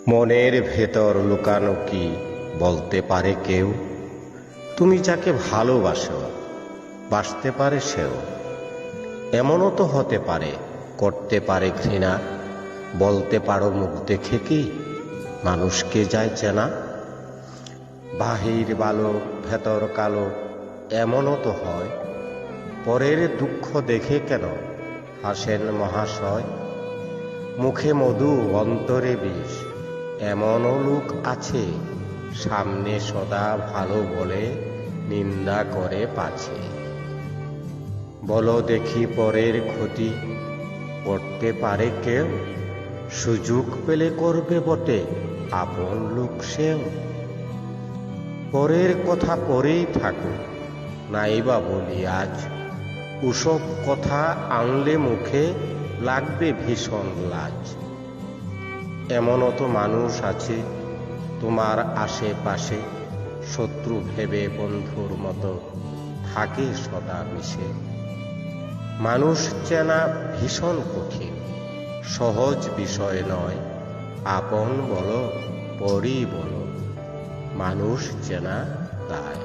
মনের ভেতর লুকানো কি বলতে পারে কেউ? তুমি যাকে ভালোবাসো বাসতে পারে সেও। এমনও তো হতে পারে করতে পারে ঘৃণা। বলতে পারো মুখ দেখে কি মানুষকে যায় চেনা? বাহির বালো ভেতর কালো, এমনও তো হয়। পরের দুঃখ দেখে কেন হাসেন মহাশয়? মুখে মধু অন্তরে বিষ, এমনও লোক আছে সামনে সদা ভালো বলে নিন্দা করে পাছে। বলো দেখি পরের ক্ষতি করতে পারে কেউ? সুযোগ পেলে করবে বটে আপন লোক সেও। পরের কথা পরেই থাকুক নাইবা বলি আজ, ওসব কথা আনলে মুখে লাগবে ভীষণ লাজ। এমনও তো মানুষ আছে তোমার আশেপাশে, শত্রু ভেবে বন্ধুর মতো থাকে সদা মিশে। মানুষ চেনা ভীষণ কঠিন, সহজ বিষয় নয়। আপন বলো পরই বলো, মানুষ চেনা তাই।